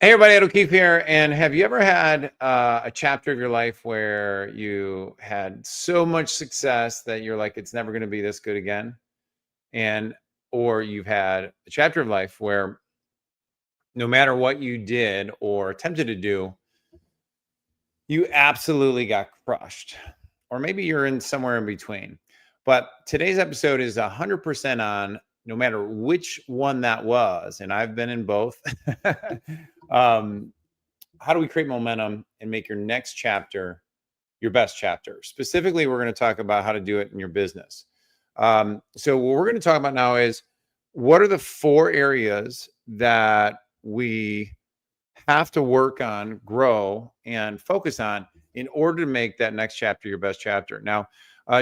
Hey everybody, Ed O'Keefe here. And have you ever had a chapter of your life where you had so much success that you're like, it's never going to be this good again? And or you've had a chapter of life where no matter what you did or attempted to do, you absolutely got crushed. Or maybe you're in somewhere in between. But today's episode is 100% on no matter which one that was, and I've been in both. um, how do we create momentum and make your next chapter your best chapter? Specifically, we're going to talk about how to do it in your business. So, what we're going to talk about now is what are the 4 areas that we have to work on, grow, and focus on in order to make that next chapter your best chapter. Now,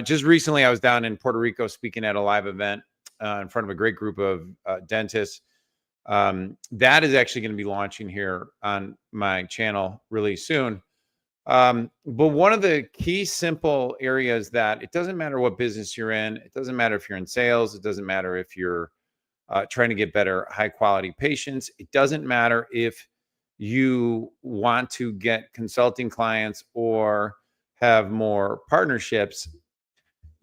just recently, I was down in Puerto Rico speaking at a live event in front of a great group of dentists. That is actually going to be launching here on my channel really soon. But one of the key simple areas that it doesn't matter what business you're in, it doesn't matter if you're in sales, it doesn't matter if you're trying to get better, high quality patients, it doesn't matter if you want to get consulting clients or have more partnerships.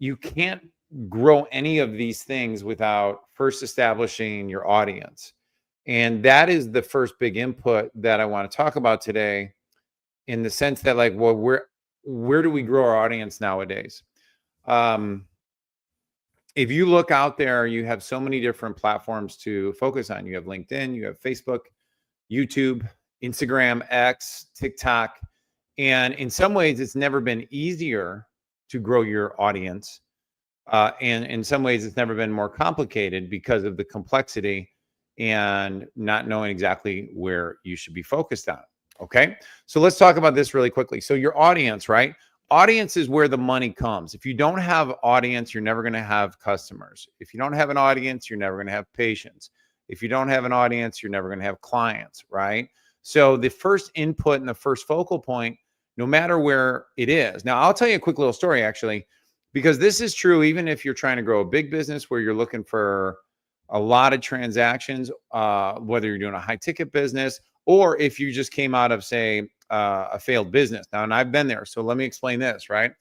You can't grow any of these things without first establishing your audience. And that is the first big input that I want to talk about today, in the sense that, like, well, where do we grow our audience nowadays? Um, if you look out there, you have so many different platforms to focus on. You have LinkedIn, you have Facebook, YouTube, Instagram, X, TikTok. And in some ways, it's never been easier to grow your audience. And in some ways, it's never been more complicated because of the complexity and not knowing exactly where you should be focused on. Okay. So let's talk about this really quickly. So, your audience, right? Audience is where the money comes. If you don't have audience, you're never going to have customers. If you don't have an audience, you're never going to have patients. If you don't have an audience, you're never going to have clients, right? So, the first input and the first focal point, no matter where it is. Now, I'll tell you a quick little story, actually, because this is true even if you're trying to grow a big business where you're looking for a lot of transactions, whether you're doing a high ticket business or if you just came out of, say, a failed business. Now, and I've been there. So let me explain this, right?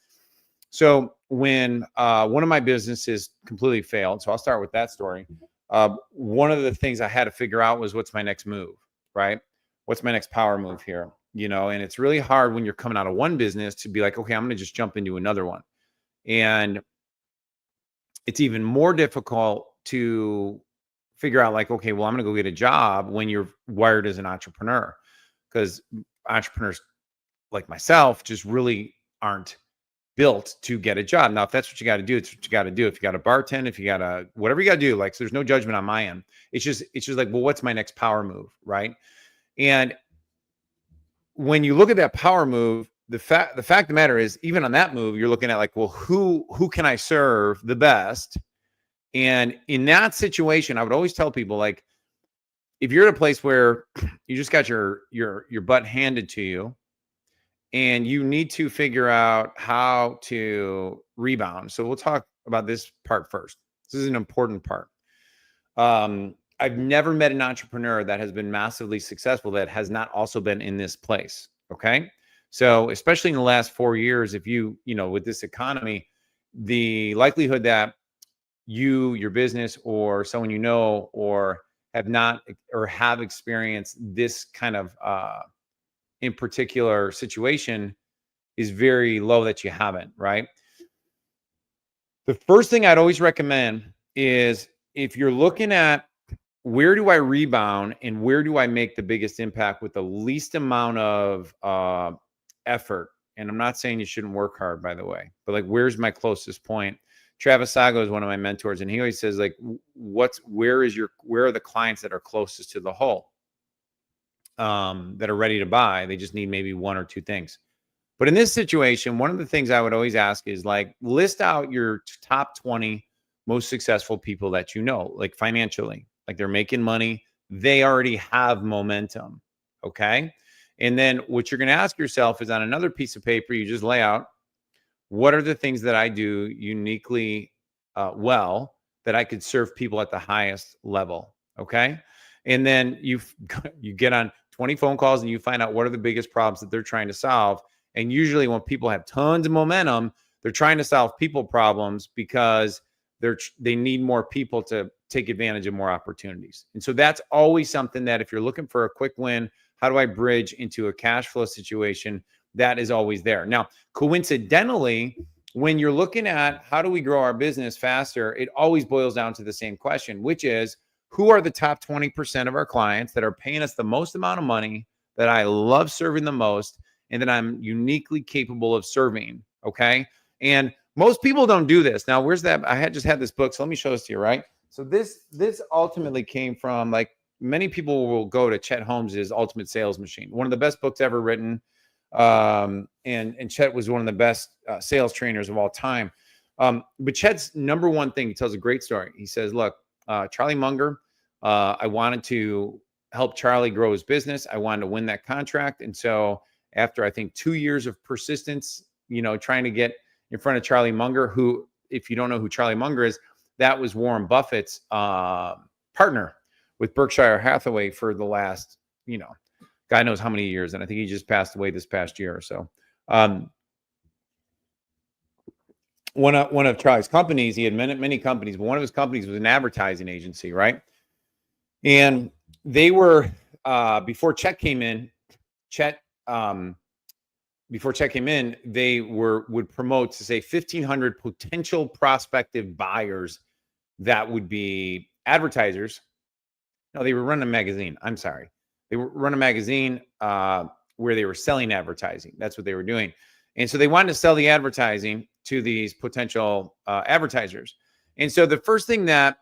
So when one of my businesses completely failed, so I'll start with that story. One of the things I had to figure out was, what's my next move, right? What's my next power move here? And it's really hard when you're coming out of one business to be like, okay, I'm going to just jump into another one. And it's even more difficult to figure out, like, okay, well, I'm going to go get a job when you're wired as an entrepreneur, because entrepreneurs like myself just really aren't built to get a job. Now, if that's what you got to do, it's what you got to do. If you got to bartend, if you got to whatever you got to do, like, so there's no judgment on my end. It's just like, well, what's my next power move, right? And when you look at that power move, the fact of the matter is, even on that move, you're looking at, like, well, who can I serve the best? And in that situation, I would always tell people, like, if you're at a place where you just got your butt handed to you and you need to figure out how to rebound. So we'll talk about this part first. This is an important part. I've never met an entrepreneur that has been massively successful that has not also been in this place. Okay. So, especially in the last 4 years, if with this economy, the likelihood that your business, or someone or have not or have experienced this kind of in particular situation is very low that you haven't, right? The first thing I'd always recommend is, if you're looking at where do I rebound and where do I make the biggest impact with the least amount of effort. And I'm not saying you shouldn't work hard, by the way, but, like, where's my closest point? Travis Sago is one of my mentors, and he always says, like, where are the clients that are closest to the hole, that are ready to buy? They just need maybe one or two things. But in this situation, one of the things I would always ask is, like, list out your top 20 most successful people that like, financially, like, they're making money, they already have momentum. Okay. And then what you're going to ask yourself is, on another piece of paper, you just lay out, what are the things that I do uniquely well that I could serve people at the highest level? Okay. And then you get on 20 phone calls and you find out what are the biggest problems that they're trying to solve. And usually when people have tons of momentum, they're trying to solve people problems because they need more people to take advantage of more opportunities. And so that's always something that if you're looking for a quick win, how do I bridge into a cash flow situation? That is always there. Now, coincidentally, when you're looking at how do we grow our business faster, it always boils down to the same question, which is who are the top 20% of our clients that are paying us the most amount of money, that I love serving the most, and that I'm uniquely capable of serving. Okay. And most people don't do this. Now, where's that? I had just had this book. So let me show this to you, right? So this ultimately came from, like, many people will go to Chet Holmes's Ultimate Sales Machine, one of the best books ever written. And Chet was one of the best sales trainers of all time. But Chet's number one thing, he tells a great story. He says, look, Charlie Munger, I wanted to help Charlie grow his business. I wanted to win that contract. And so after, I think, 2 years of persistence, trying to get in front of Charlie Munger, who, if you don't know who Charlie Munger is, that was Warren Buffett's partner with Berkshire Hathaway for the last, God knows how many years. And I think he just passed away this past year or so. One of Charlie's companies, he had many companies, but one of his companies was an advertising agency, right? And they were, before Chet came in, they would promote to say 1,500 potential prospective buyers that would be advertisers. No, they were running a magazine. I'm sorry. They were running a magazine where they were selling advertising. That's what they were doing. And so they wanted to sell the advertising to these potential advertisers. And so the first thing that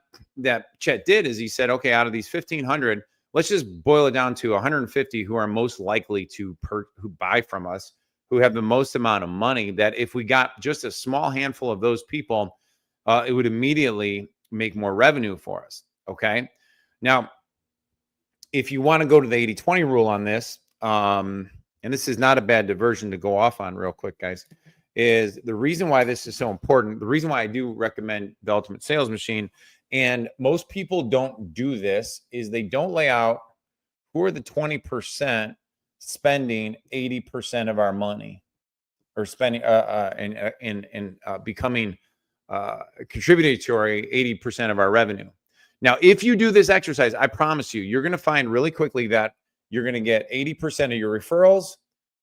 Chet did is he said, okay, out of these 1,500, let's just boil it down to 150 who are most likely who buy from us, who have the most amount of money, that if we got just a small handful of those people, it would immediately make more revenue for us. Okay. Now, if you want to go to the 80-20 rule on this, and this is not a bad diversion to go off on real quick, guys, is the reason why this is so important. The reason why I do recommend the Ultimate Sales Machine, and most people don't do this, is they don't lay out who are the 20% spending 80% of our money, or spending and becoming contributory 80% of our revenue. Now, if you do this exercise, I promise you're going to find really quickly that you're going to get 80% of your referrals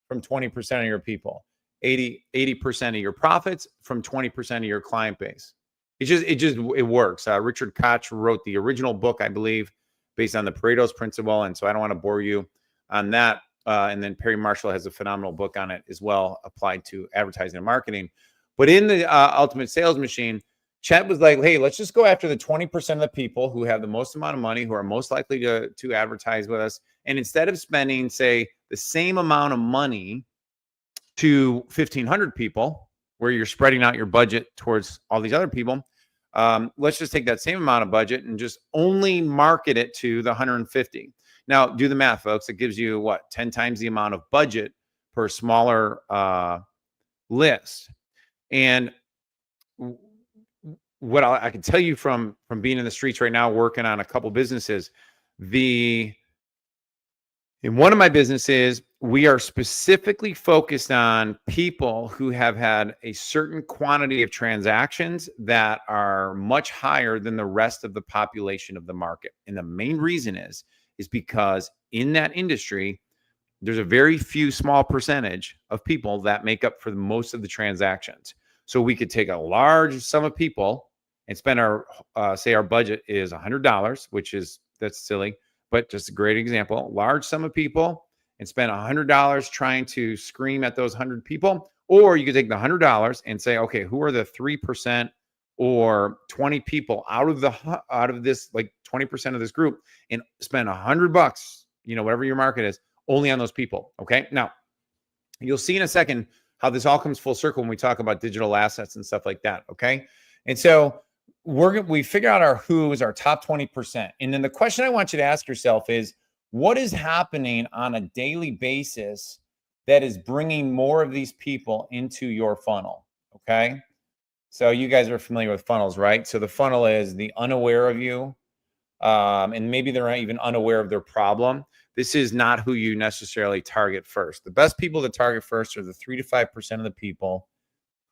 from 20% of your people, 80% of your profits from 20% of your client base. It works. Richard Koch wrote the original book, I believe, based on the Pareto's principle. And so I don't want to bore you on that. And then Perry Marshall has a phenomenal book on it as well, applied to advertising and marketing. But in the Ultimate Sales Machine, Chet was like, hey, let's just go after the 20% of the people who have the most amount of money, who are most likely to advertise with us. And instead of spending, say, the same amount of money to 1,500 people, where you're spreading out your budget towards all these other people, let's just take that same amount of budget and just only market it to the 150. Now, do the math, folks. It gives you, what, 10 times the amount of budget per smaller list. And what I can tell you from being in the streets right now, working on a couple businesses, in one of my businesses, we are specifically focused on people who have had a certain quantity of transactions that are much higher than the rest of the population of the market. And the main reason is because in that industry, there's a very few small percentage of people that make up for most of the transactions. So we could take a large sum of people and spend say our budget is $100, that's silly, but just a great example. Large sum of people and spend $100 trying to scream at those 100 people. Or you could take the $100 and say, okay, who are the 3% or 20 people out of this, like 20% of this group, and spend $100, whatever your market is, only on those people. Okay. Now, you'll see in a second how this all comes full circle when we talk about digital assets and stuff like that. Okay. And so we figure out our who's, our top 20%. And then the question I want you to ask yourself is, what is happening on a daily basis that is bringing more of these people into your funnel? Okay. So you guys are familiar with funnels, right? So the funnel is the unaware of you, and maybe they're not even unaware of their problem, this is not who you necessarily target first. The best people to target first are the 3 to 5% of the people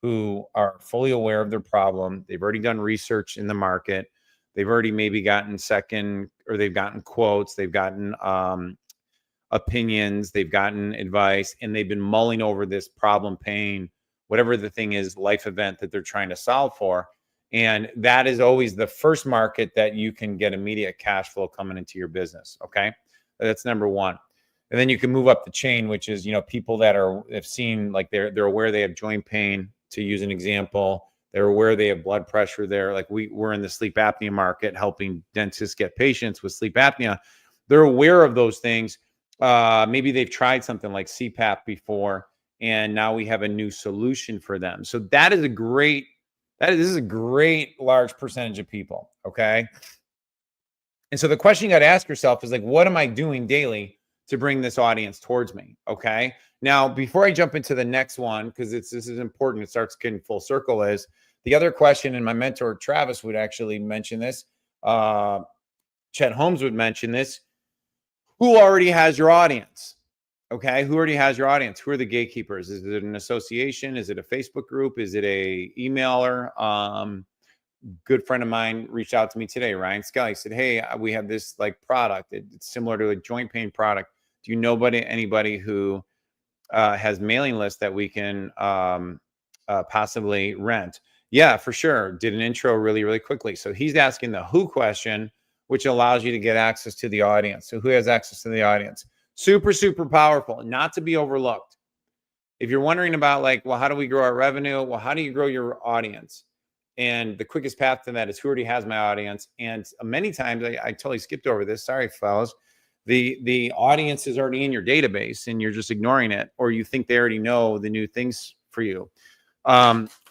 who are fully aware of their problem. They've already done research in the market. They've already maybe gotten second, or they've gotten quotes, they've gotten opinions, they've gotten advice, and they've been mulling over this problem, pain, whatever the thing is, life event that they're trying to solve for. And that is always the first market that you can get immediate cash flow coming into your business. Okay. That's number one. And then you can move up the chain, which is, people that have seen, like they're aware they have joint pain, to use an example. They're aware they have blood pressure. They're like, we're in the sleep apnea market, helping dentists get patients with sleep apnea. They're aware of those things. Maybe they've tried something like CPAP before, and now we have a new solution for them. So this is a great large percentage of people. Okay. And so the question you got to ask yourself is like, what am I doing daily to bring this audience towards me? Okay. Now, before I jump into the next one, because this is important, it starts getting full circle, is the other question, and my mentor, Travis, would actually mention this. Chet Holmes would mention this. Who already has your audience? Okay. Who already has your audience? Who are the gatekeepers? Is it an association? Is it a Facebook group? Is it a emailer? Good friend of mine reached out to me today, Ryan Skelly, said, hey, we have this like product. It's similar to a joint pain product. Do you know anybody who has mailing list that we can possibly rent? Yeah, for sure. Did an intro really, really quickly. So he's asking the who question, which allows you to get access to the audience. So who has access to the audience? Super, super powerful, not to be overlooked. If you're wondering about like, well, how do we grow our revenue? Well, how do you grow your audience? And the quickest path to that is who already has my audience. And many times I totally skipped over this. Sorry, fellas. The audience is already in your database and you're just ignoring it, or you think they already know the new things for you.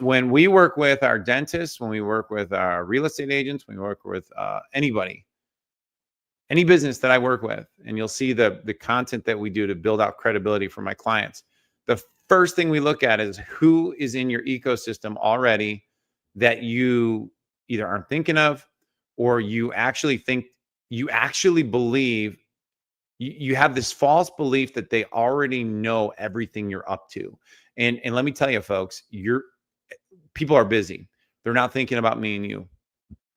When we work with our dentists, when we work with our real estate agents, when we work with anybody, any business that I work with, and you'll see the content that we do to build out credibility for my clients. The first thing we look at is who is in your ecosystem already that you either aren't thinking of, or you actually believe, you have this false belief that they already know everything you're up to. And let me tell you, folks, people are busy. They're not thinking about me and you.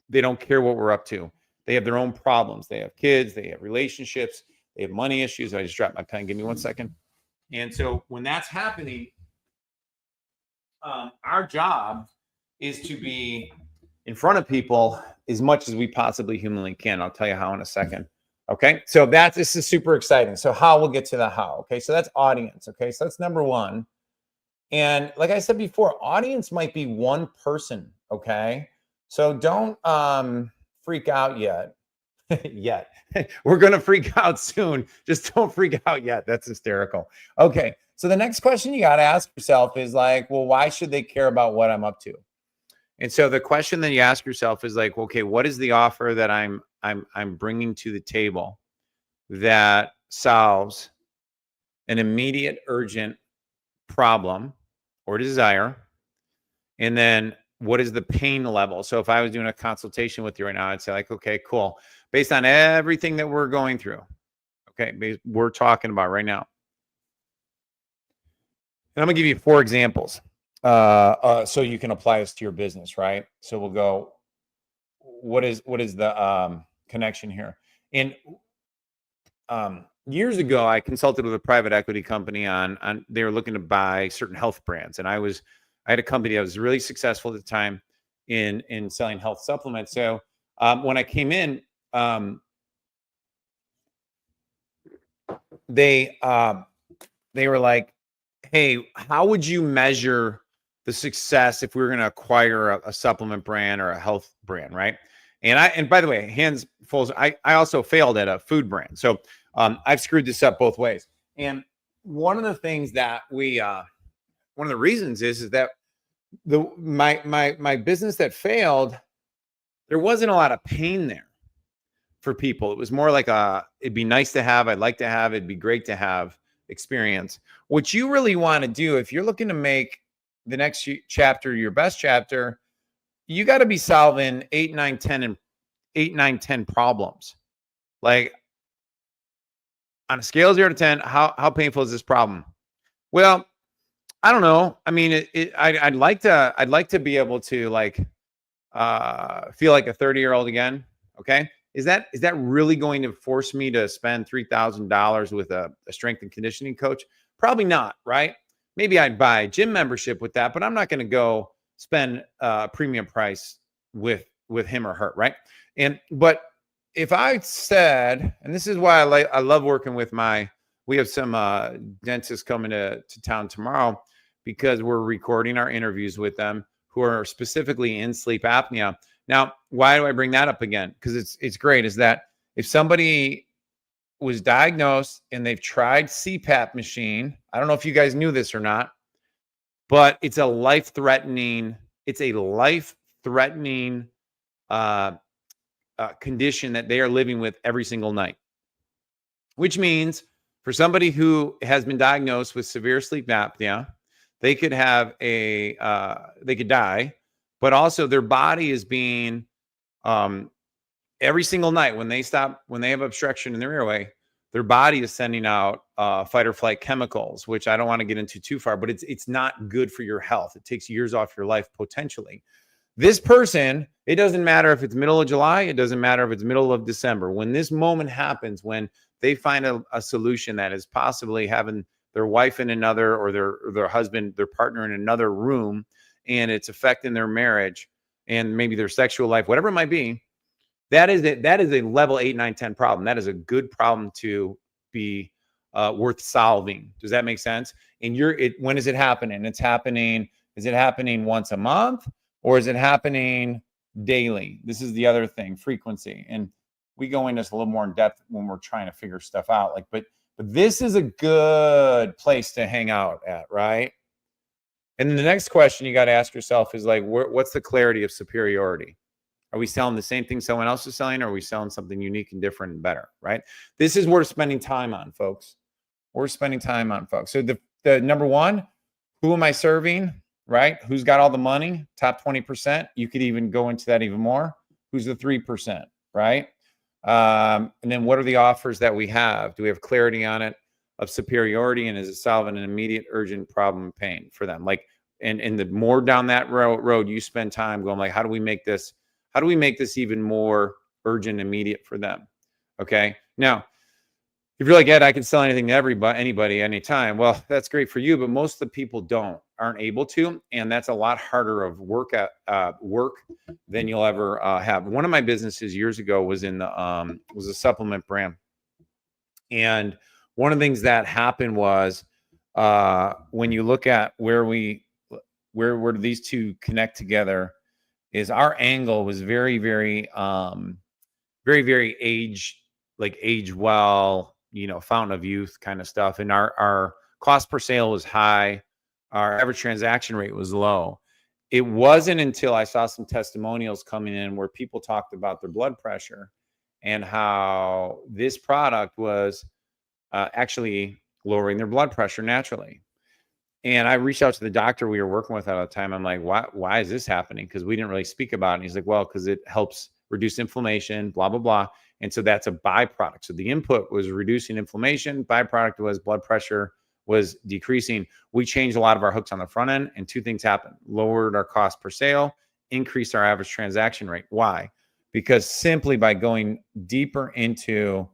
They don't care what we're up to. They have their own problems. They have kids, they have relationships, they have money issues. I just dropped my pen. Give me 1 second. And so when that's happening, our job is to be in front of people as much as we possibly humanly can. I'll tell you how in a second. Okay. So this is super exciting. So we'll get to the how. Okay. So that's audience. Okay. So that's number one. And like I said before, audience might be one person. Okay. So don't freak out yet. Yet. We're going to freak out soon. Just don't freak out yet. That's hysterical. Okay. So the next question you got to ask yourself is like, well, why should they care about what I'm up to? And so the question that you ask yourself is like, okay, what is the offer that I'm bringing to the table that solves an immediate, urgent problem or desire? And then what is the pain level? So if I was doing a consultation with you right now, I'd say like, okay, cool. Based on everything that we're going through, okay, we're talking about right now. And I'm gonna give you 4 examples. So you can apply this to your business, right? So we'll go, what is the connection here? And years ago, I consulted with a private equity company on they were looking to buy certain health brands. And I had a company that was really successful at the time in selling health supplements. So when I came in, they were like, hey, how would you measure the success if we were going to acquire a supplement brand or a health brand, right? And by the way, hands full, I also failed at a food brand. So I've screwed this up both ways. And one of the things that one of the reasons is that my business that failed, there wasn't a lot of pain there for people. It was more like it'd be nice to have, I'd like to have, it'd be great to have experience. What you really want to do, if you're looking to make the next chapter your best chapter, you got to be solving 8, 9, 10, and 8, 9, 10 problems. Like on a scale of 0 to 10, how painful is this problem? Well, I don't know. I mean, I'd like to be able to like feel like a 30-year-old again. Okay. Is that really going to force me to spend $3,000 with a strength and conditioning coach? Probably not, right? Maybe I'd buy a gym membership with that, but I'm not going to go spend a premium price with him or her, right? But if I said, and this is why I love working with we have some dentists coming to town tomorrow because we're recording our interviews with them who are specifically in sleep apnea. Now, why do I bring that up again? Because it's great. Is that if somebody was diagnosed and they've tried CPAP machine, I don't know if you guys knew this or not, but it's a life-threatening condition that they are living with every single night, which means for somebody who has been diagnosed with severe sleep apnea, they could have they could die, but also their body is being every single night when they have obstruction in their airway, their body is sending out fight or flight chemicals, which I don't want to get into too far, but it's not good for your health. It takes years off your life potentially. This person, it doesn't matter if it's middle of July, it doesn't matter if it's middle of December. When this moment happens, when they find a solution that is possibly having their wife in another or their husband, their partner in another room, and it's affecting their marriage and maybe their sexual life, whatever it might be, that is a level 8, 9, 10 problem. That is a good problem to be worth solving. Does that make sense? And when is it happening? Is it happening once a month or is it happening daily? This is the other thing, frequency. And we go into this a little more in depth when we're trying to figure stuff out. But this is a good place to hang out at, right? And then the next question you got to ask yourself is like, what's the clarity of superiority? Are we selling the same thing someone else is selling, or are we selling something unique and different and better, right? This is worth spending time on, folks. We're spending time on, folks. So the number one, who am I serving, right? Who's got all the money? Top 20%. You could even go into that even more. Who's the 3%, right? And then what are the offers that we have? Do we have clarity on it of superiority, and is it solving an immediate, urgent problem and pain for them? Like, and the more down that road you spend time going, like, how do we make this even more urgent, immediate for them? Okay. Now, if you're like, Ed, I can sell anything to anybody, anytime. Well, that's great for you, but most of the people aren't able to, and that's a lot harder of work than you'll ever have. One of my businesses years ago was was a supplement brand, and one of the things that happened was when you look at where these two connect together, is our angle was very, very, very, very age well, fountain of youth kind of stuff. And our cost per sale was high. Our average transaction rate was low. It wasn't until I saw some testimonials coming in where people talked about their blood pressure and how this product was actually lowering their blood pressure naturally. And I reached out to the doctor we were working with at the time. I'm like, why is this happening? Because we didn't really speak about it. And he's like, well, because it helps reduce inflammation, blah, blah, blah. And so that's a byproduct. So the input was reducing inflammation. Byproduct was blood pressure was decreasing. We changed a lot of our hooks on the front end, and two things happened: lowered our cost per sale, increased our average transaction rate. Why? Because simply by going deeper into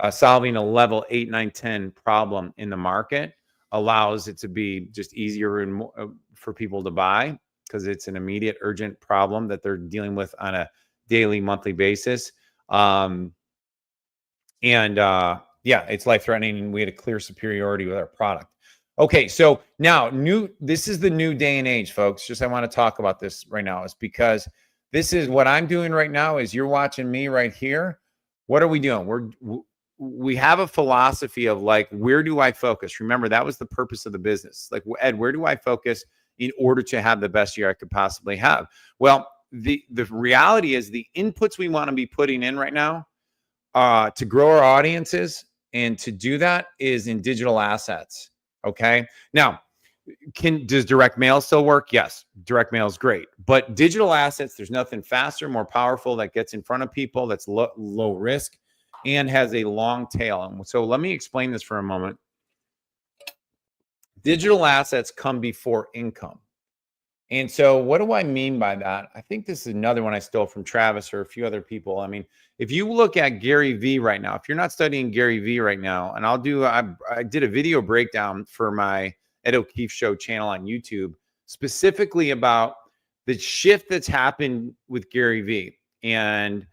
solving a level 8, 9, 10 problem in the market allows it to be just easier and more, for people to buy, because it's an immediate, urgent problem that they're dealing with on a daily, monthly basis. Yeah, it's life-threatening, and we had a clear superiority with our product. Okay, so now this is the new day and age, folks. Just I want to talk about this right now, is because this is what I'm doing right now. Is you're watching me right here. What are we doing? We have a philosophy of like, where do I focus? Remember, that was the purpose of the business. Like, Ed, where do I focus in order to have the best year I could possibly have? Well, the reality is the inputs we want to be putting in right now to grow our audiences and to do that is in digital assets. Okay. Now, Does direct mail still work? Yes, direct mail is great, but digital assets, there's nothing faster, more powerful that gets in front of people, that's low risk and has a long tail. And so let me explain this for a moment. Digital assets come before income. And so what do I mean by that? I think this is another one I stole from Travis or a few other people. I mean, if you look at Gary Vee right now, if you're not studying Gary Vee right now, and I did a video breakdown for my Ed O'Keefe Show channel on YouTube, specifically about the shift that's happened with Gary Vee. And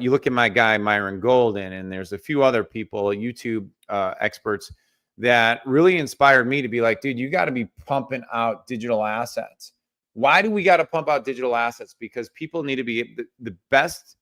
you look at my guy, Myron Golden, and there's a few other people, YouTube experts, that really inspired me to be like, dude, you got to be pumping out digital assets. Why do we got to pump out digital assets? Because people need to be the best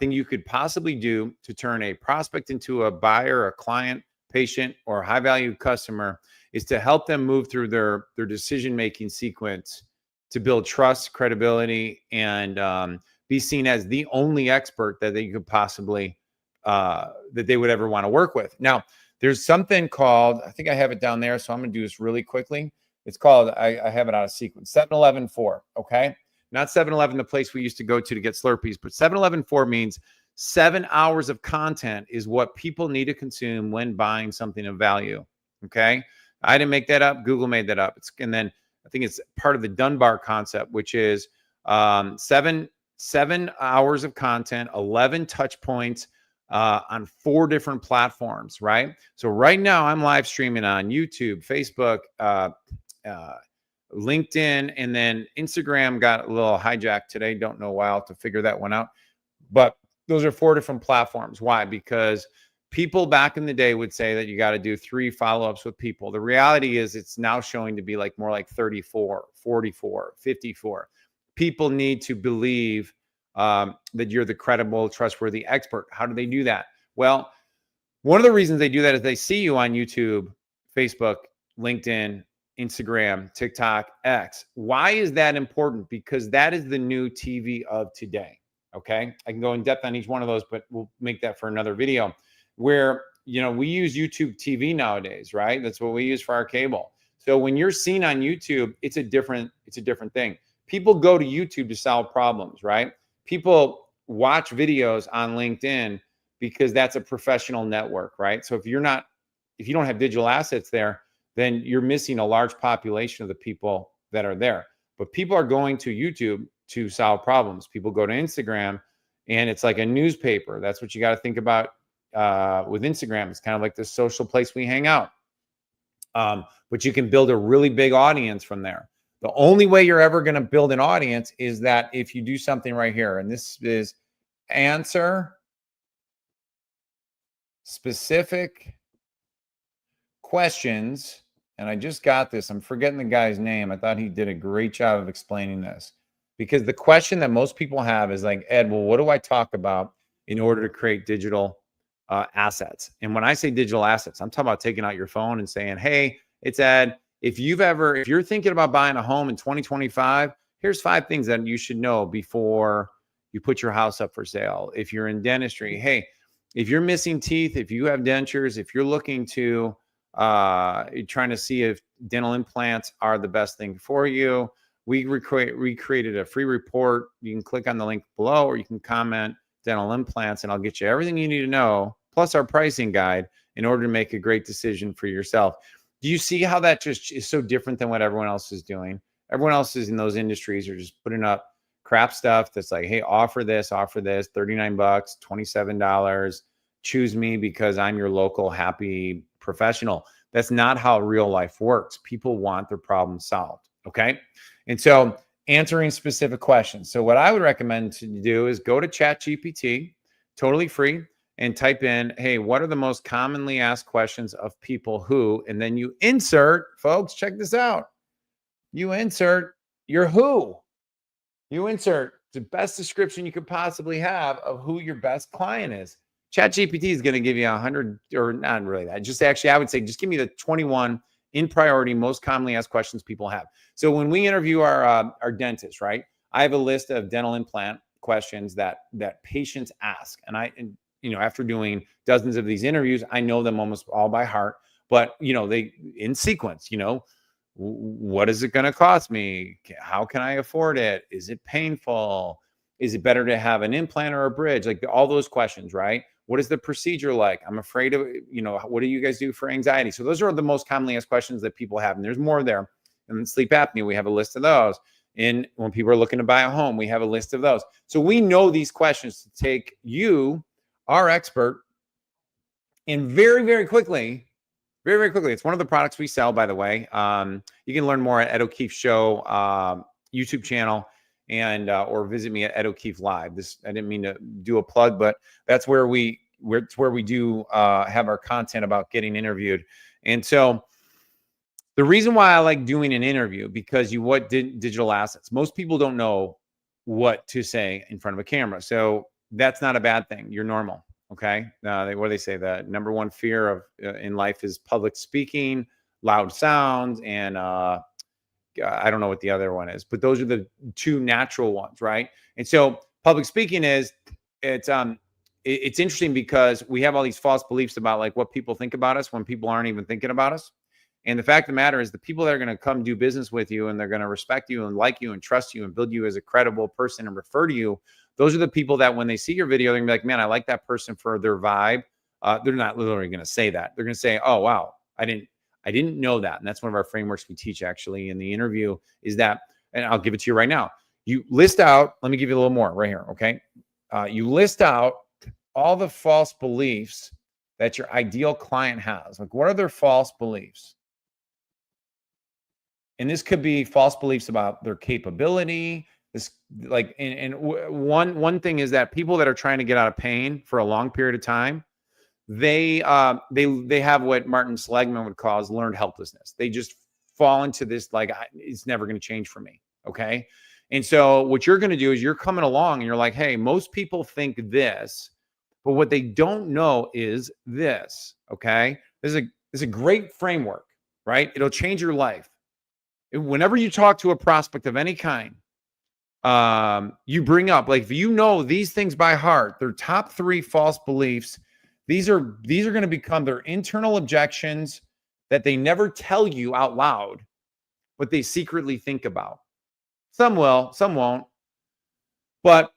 thing you could possibly do to turn a prospect into a buyer, a client, patient, or a high value customer is to help them move through their decision-making sequence to build trust, credibility, and be seen as the only expert that they could possibly, that they would ever want to work with. Now, there's something called, I think I have it down there, so I'm going to do this really quickly. It's called, I have it out of sequence, 7-11-4, okay? Not 7-Eleven, the place we used to go to get Slurpees, but 7-11-4 means 7 hours of content is what people need to consume when buying something of value, okay? I didn't make that up. Google made that up. And then I think it's part of the Dunbar concept, which is 7 hours of content, 11 touch points, on 4 different platforms, right? So right now I'm live streaming on YouTube, Facebook, LinkedIn, and then Instagram got a little hijacked today. Don't know why. I'll have to figure that one out. But those are 4 different platforms. Why? Because people back in the day would say that you got to do 3 follow-ups with people. The reality is it's now showing to be like more like 34, 44, 54. People need to believe that you're the credible, trustworthy expert. How do they do that? Well, one of the reasons they do that is they see you on YouTube, Facebook, LinkedIn, Instagram, TikTok, X. Why is that important? Because that is the new TV of today. Okay. I can go in depth on each one of those, but we'll make that for another video where, you know, we use YouTube TV nowadays, right? That's what we use for our cable. So when you're seen on YouTube, it's a different thing. People go to YouTube to solve problems, right? People watch videos on LinkedIn because that's a professional network, right? So if you don't have digital assets there, then you're missing a large population of the people that are there. But people are going to YouTube to solve problems. People go to Instagram and it's like a newspaper. That's what you got to think about with Instagram. It's kind of like the social place we hang out. But you can build a really big audience from there. The only way you're ever going to build an audience is that if you do something right here, and this is answer specific questions. And I just got this. I'm forgetting the guy's name. I thought he did a great job of explaining this, because the question that most people have is like, Ed, well, what do I talk about in order to create digital assets? And when I say digital assets, I'm talking about taking out your phone and saying, hey, it's Ed. If you're thinking about buying a home in 2025, here's 5 things that you should know before you put your house up for sale. If you're in dentistry, hey, if you're missing teeth, if you have dentures, if you're looking to, you're trying to see if dental implants are the best thing for you, we recreated a free report. You can click on the link below, or you can comment dental implants, and I'll get you everything you need to know, plus our pricing guide, in order to make a great decision for yourself. Do you see how that just is so different than what everyone else is doing? Everyone else is in those industries are just putting up crap stuff that's like, hey, offer this, $39, $27, choose me because I'm your local happy professional. That's not how real life works. People want their problem solved. Okay. And so answering specific questions. So what I would recommend to do is go to ChatGPT, totally free, and type in, hey, what are the most commonly asked questions of people who, and then you insert, folks, check this out. You insert your who. You insert the best description you could possibly have of who your best client is. ChatGPT is going to give you 100, or not really that. Just actually, I would say, just give me the 21 in priority most commonly asked questions people have. So when we interview our dentist, right, I have a list of dental implant questions that patients ask, and you know, after doing dozens of these interviews, I know them almost all by heart. But you know, they in sequence. You know, What is it going to cost me? How can I afford it? Is it painful? Is it better to have an implant or a bridge? Like all those questions, right? What is the procedure like? I'm afraid of, what do you guys do for anxiety? So those are the most commonly asked questions that people have. And there's more there. And sleep apnea, we have a list of those. And when people are looking to buy a home, we have a list of those. So we know these questions to take you, our expert, and very, very quickly, very, very quickly. It's one of the products we sell, by the way. You can learn more at Ed O'Keefe Show YouTube channel, and or visit me at Ed O'Keefe Live. I didn't mean to do a plug, but that's where we do have our content about getting interviewed. And so the reason why I like doing an interview, because digital assets. Most people don't know what to say in front of a camera. So that's not a bad thing. You're normal. Okay. What do they say? The number one fear of in life is public speaking, loud sounds, and I don't know what the other one is, but those are the two natural ones, right? And so public speaking it's interesting because we have all these false beliefs about like what people think about us when people aren't even thinking about us. And the fact of the matter is the people that are going to come do business with you and they're going to respect you and like you and trust you and build you as a credible person and refer to you, those are the people that when they see your video, they're going to be like, man, I like that person for their vibe. They're not literally going to say that. They're going to say, oh, wow, I didn't know that. And that's one of our frameworks we teach actually in the interview is that, and I'll give it to you right now. You list out, let me give you a little more right here. Okay. You list out all the false beliefs that your ideal client has. Like, what are their false beliefs? And this could be false beliefs about their capability. This one thing is that people that are trying to get out of pain for a long period of time, they have what Martin Seligman would call as learned helplessness. They just fall into this like it's never going to change for me. Okay. And so what you're going to do is you're coming along and you're like, hey, most people think this, but what they don't know is this. Okay. This is a great framework, right? It'll change your life. Whenever you talk to a prospect of any kind, you bring up, like, if you know these things by heart, their top 3 false beliefs, these are going to become their internal objections that they never tell you out loud, but they secretly think about. Some will, some won't. But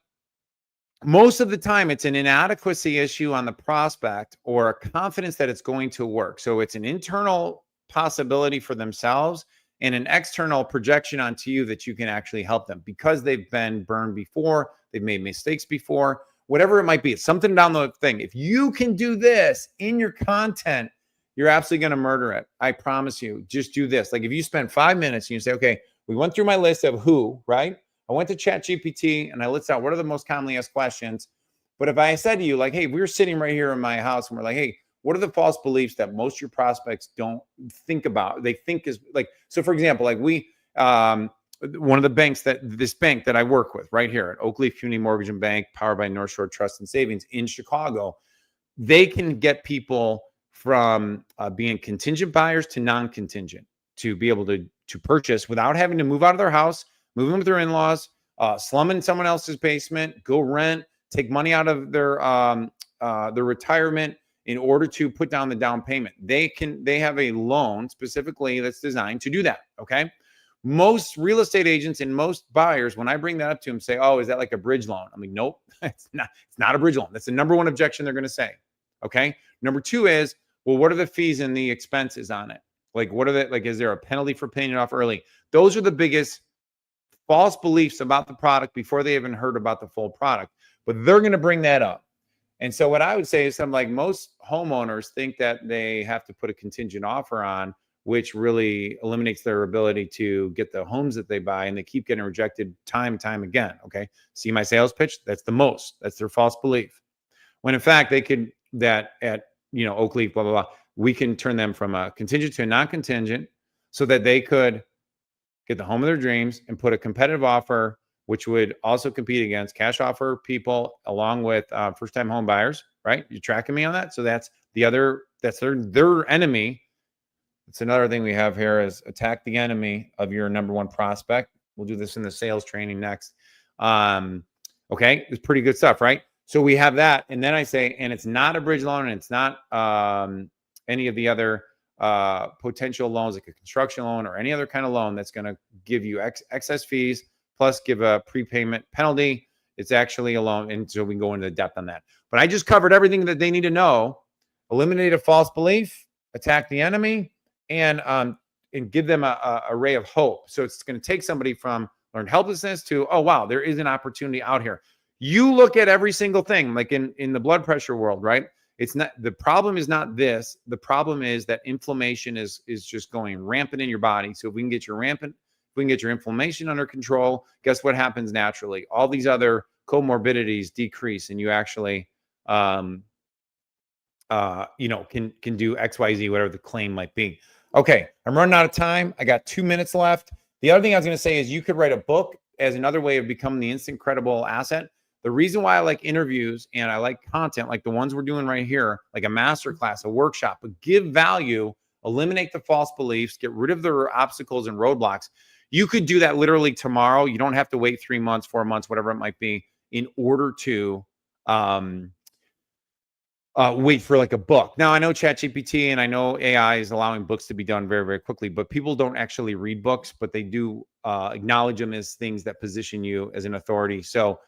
most of the time, it's an inadequacy issue on the prospect or a confidence that it's going to work. So it's an internal possibility for themselves and an external projection onto you that you can actually help them because they've been burned before, they've made mistakes before, whatever it might be. It's something down the thing. If you can do this in your content, you're absolutely going to murder it. I promise you. Just do this. Like if you spend 5 minutes and you say, okay, we went through my list of who, right? I went to ChatGPT and I listed out what are the most commonly asked questions. But if I said to you, like, hey, we were sitting right here in my house and we're like, hey, what are the false beliefs that most of your prospects don't think about? They think is like, so for example, like one of the banks this bank that I work with right here at Oak Leaf Community Mortgage and Bank, powered by North Shore Trust and Savings in Chicago, they can get people from being contingent buyers to non-contingent to be able to purchase without having to move out of their house, move in with their in-laws, slum in someone else's basement, go rent, take money out of their retirement in order to put down the down payment. They have a loan specifically that's designed to do that. Okay. Most real estate agents and most buyers, when I bring that up to them, say, oh, is that like a bridge loan? I'm like, nope, it's not a bridge loan. That's the number one objection they're going to say. Okay. Number 2 is, well, what are the fees and the expenses on it? Like, is there a penalty for paying it off early? Those are the biggest false beliefs about the product before they even heard about the full product, but they're going to bring that up. And so what I would say is something like most homeowners think that they have to put a contingent offer on, which really eliminates their ability to get the homes that they buy, and they keep getting rejected time and time again. Okay. See my sales pitch? That's their false belief. When in fact, they could, that at, Oak Leaf, blah, blah, blah, we can turn them from a contingent to a non-contingent so that they could get the home of their dreams and put a competitive offer, which would also compete against cash offer people along with first-time home buyers, right? You tracking me on that? So that's their enemy. It's another thing we have here is attack the enemy of your number one prospect. We'll do this in the sales training next. Okay, it's pretty good stuff, right? So we have that. And then I say, and it's not a bridge loan and it's not any of the other potential loans, like a construction loan or any other kind of loan that's going to give you excess fees plus give a prepayment penalty. It's actually a loan. And so we can go into depth on that. But I just covered everything that they need to know. Eliminate a false belief, attack the enemy, and give them a ray of hope. So it's going to take somebody from learned helplessness to, oh, wow, there is an opportunity out here. You look at every single thing, like in the blood pressure world, right? It's not, the problem is not this. The problem is that inflammation is just going rampant in your body. So if we can get your inflammation under control, guess what happens naturally? All these other comorbidities decrease, and you actually, can do X, Y, Z, whatever the claim might be. Okay, I'm running out of time. I got 2 minutes left. The other thing I was going to say is you could write a book as another way of becoming the instant credible asset. The reason why I like interviews and I like content like the ones we're doing right here, like a masterclass, a workshop, but give value, eliminate the false beliefs, get rid of the obstacles and roadblocks. You could do that literally tomorrow. You don't have to wait 3 months, 4 months, whatever it might be, in order to wait for like a book. Now, I know ChatGPT and I know AI is allowing books to be done very, very quickly, but people don't actually read books, but they do acknowledge them as things that position you as an authority. So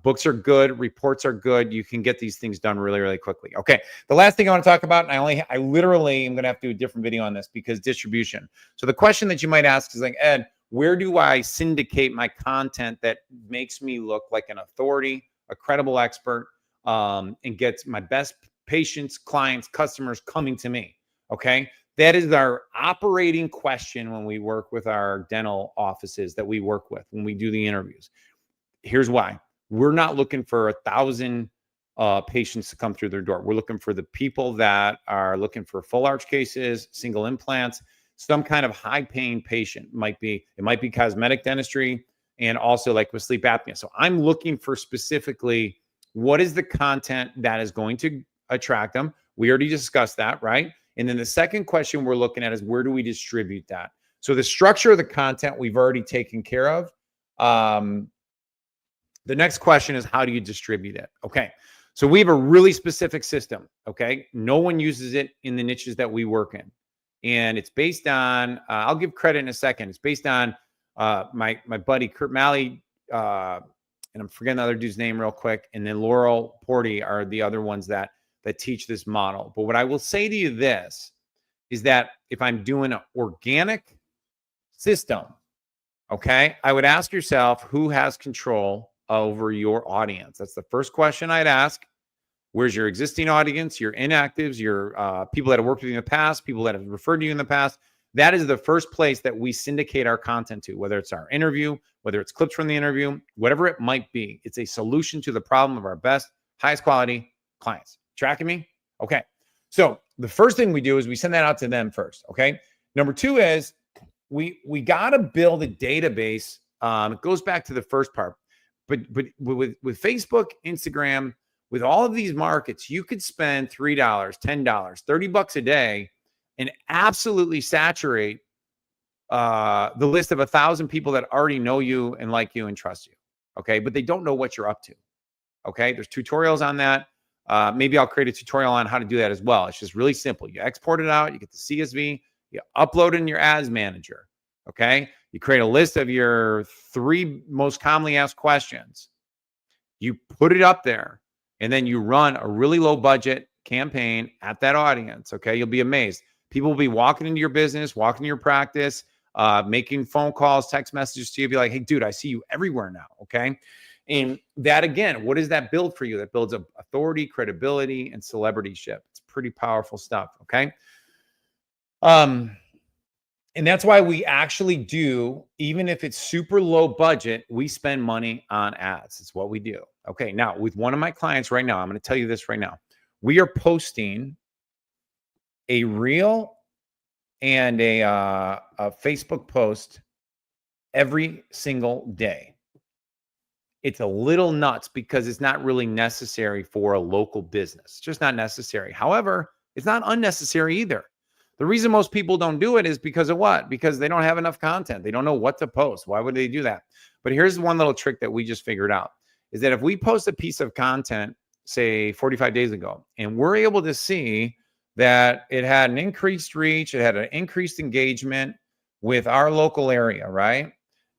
books are good. Reports are good. You can get these things done really, really quickly. Okay. The last thing I want to talk about, and I literally am going to have to do a different video on this because distribution. So the question that you might ask is like, Ed, where do I syndicate my content that makes me look like an authority, a credible expert, and gets my best patients, clients, customers coming to me? Okay. That is our operating question when we work with our dental offices that we work with, when we do the interviews. Here's why. We're not looking for 1,000 patients to come through their door. We're looking for the people that are looking for full arch cases, single implants, some kind of high pain patient. It might be cosmetic dentistry, and also like with sleep apnea. So I'm looking for specifically what is the content that is going to attract them. We already discussed that, right? And then the second question we're looking at is where do we distribute that? So the structure of the content we've already taken care of. The next question is how do you distribute it? Okay. So we have a really specific system. Okay. No one uses it in the niches that we work in. And it's based on, I'll give credit in a second. It's based on my buddy, Kurt Malley, and I'm forgetting the other dude's name real quick. And then Laurel Porty are the other ones that teach this model. But what I will say to you this is that if I'm doing an organic system, okay, I would ask yourself who has control over your audience. That's the first question I'd ask. Where's your existing audience, your inactives, your people that have worked with you in the past, people that have referred to you in the past? That is the first place that we syndicate our content to, whether it's our interview, whether it's clips from the interview, whatever it might be. It's a solution to the problem of our best, highest quality clients. Tracking me? Okay. So the first thing we do is we send that out to them first. Okay. Number two is we got to build a database. It goes back to the first part. But with Facebook, Instagram, with all of these markets, you could spend $3, $10, $30 a day and absolutely saturate the list of 1,000 people that already know you and like you and trust you. Okay. But they don't know what you're up to. Okay. There's tutorials on that. Maybe I'll create a tutorial on how to do that as well. It's just really simple. You export it out, you get the CSV, you upload it in your ads manager. Okay. You create a list of your 3 most commonly asked questions. You put it up there, and then you run a really low budget campaign at that audience. Okay. You'll be amazed. People will be walking into your business, walking to your practice, making phone calls, text messages to you, be like, hey, dude, I see you everywhere now. Okay. And that, again, what does that build for you? That builds authority, credibility, and celebrityship. It's pretty powerful stuff. Okay. And that's why we actually do, even if it's super low budget, we spend money on ads. It's what we do. Okay. Now, with one of my clients right now, I'm going to tell you this right now. We are posting a reel and a Facebook post every single day. It's a little nuts because it's not really necessary for a local business. It's just not necessary. However, it's not unnecessary either. The reason most people don't do it is because of what? Because they don't have enough content. They don't know what to post. Why would they do that? But here's one little trick that we just figured out is that if we post a piece of content, say 45 days ago, and we're able to see that it had an increased reach, it had an increased engagement with our local area, right?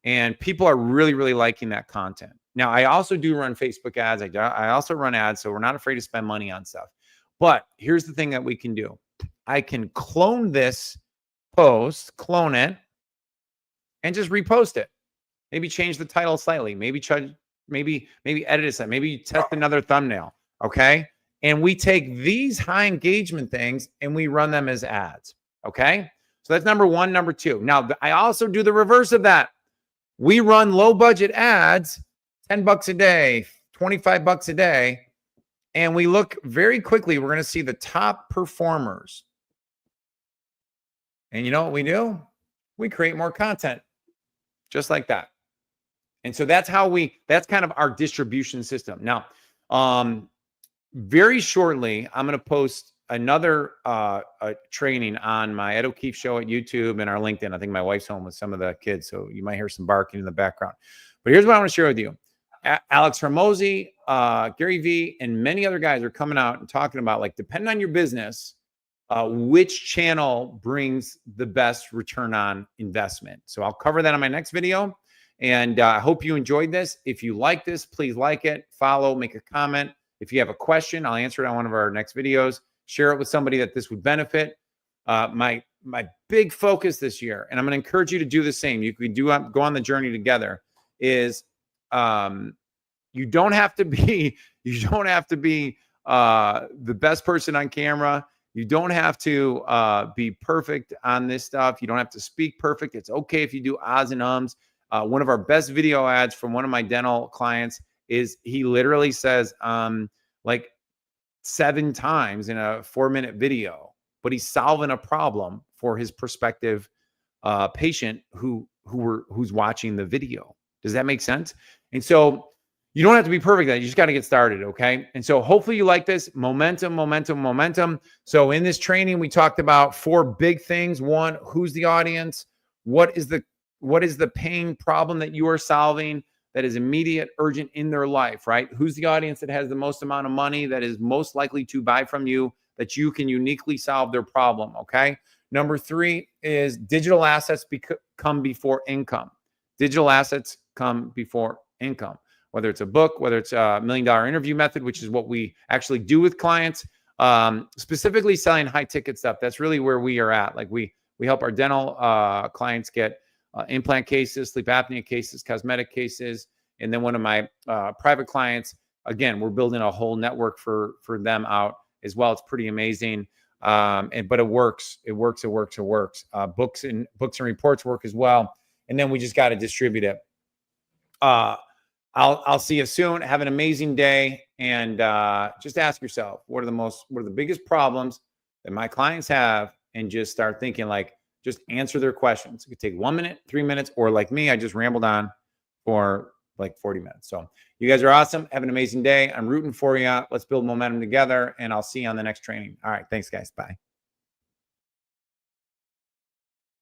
And people are really, really liking that content. Now, I also do run Facebook ads. I also run ads, so we're not afraid to spend money on stuff. But here's the thing that we can do. I can clone this post, clone it, and just repost it. Maybe change the title slightly. Maybe edit it some. Maybe test another thumbnail. Okay. And we take these high engagement things and we run them as ads. Okay. So that's number one. Number two. Now, I also do the reverse of that. We run low budget ads, $10 a day, $25 a day. And we look very quickly, we're going to see the top performers. And you know what we do? We create more content just like that. And so that's kind of our distribution system. Now, very shortly, I'm going to post another training on my Ed O'Keefe show at YouTube and our LinkedIn. I think my wife's home with some of the kids, so you might hear some barking in the background. But here's what I want to share with you. Alex Hormozi, Gary Vee, and many other guys are coming out and talking about, like, depending on your business, which channel brings the best return on investment. So I'll cover that on my next video. And I hope you enjoyed this. If you like this, please like it, follow, make a comment. If you have a question, I'll answer it on one of our next videos. Share it with somebody that this would benefit. My big focus this year, and I'm going to encourage you to do the same. You can go on the journey together. Is you don't have to be the best person on camera. You don't have to be perfect on this stuff. You don't have to speak perfect. It's okay if you do ahs and ums. One of our best video ads from one of my dental clients is he literally says like 7 times in a 4-minute video, but he's solving a problem for his prospective patient who's watching the video. Does that make sense? And so you don't have to be perfect. You just got to get started. Okay. And so hopefully you like this. Momentum. So in this training, we talked about 4 big things. 1, who's the audience? What is the pain problem that you are solving that is immediate, urgent in their life, right? Who's the audience that has the most amount of money that is most likely to buy from you, that you can uniquely solve their problem, okay? Number 3 is digital assets come before income. Digital assets come before income, whether it's a book, whether it's a $1 million interview method, which is what we actually do with clients, specifically selling high ticket stuff. That's really where we are at. Like we help our dental clients get implant cases, sleep apnea cases, cosmetic cases. And then one of my private clients, again, we're building a whole network for them out as well. It's pretty amazing. But it works. Books and reports work as well. And then we just got to distribute it. I'll see you soon. Have an amazing day. And just ask yourself, what are the biggest problems that my clients have? And just start thinking, like, just answer their questions. It could take 1 minute, 3 minutes, or like me, I just rambled on for like 40 minutes. So you guys are awesome. Have an amazing day. I'm rooting for you. Let's build momentum together, and I'll see you on the next training. All right. Thanks, guys. Bye.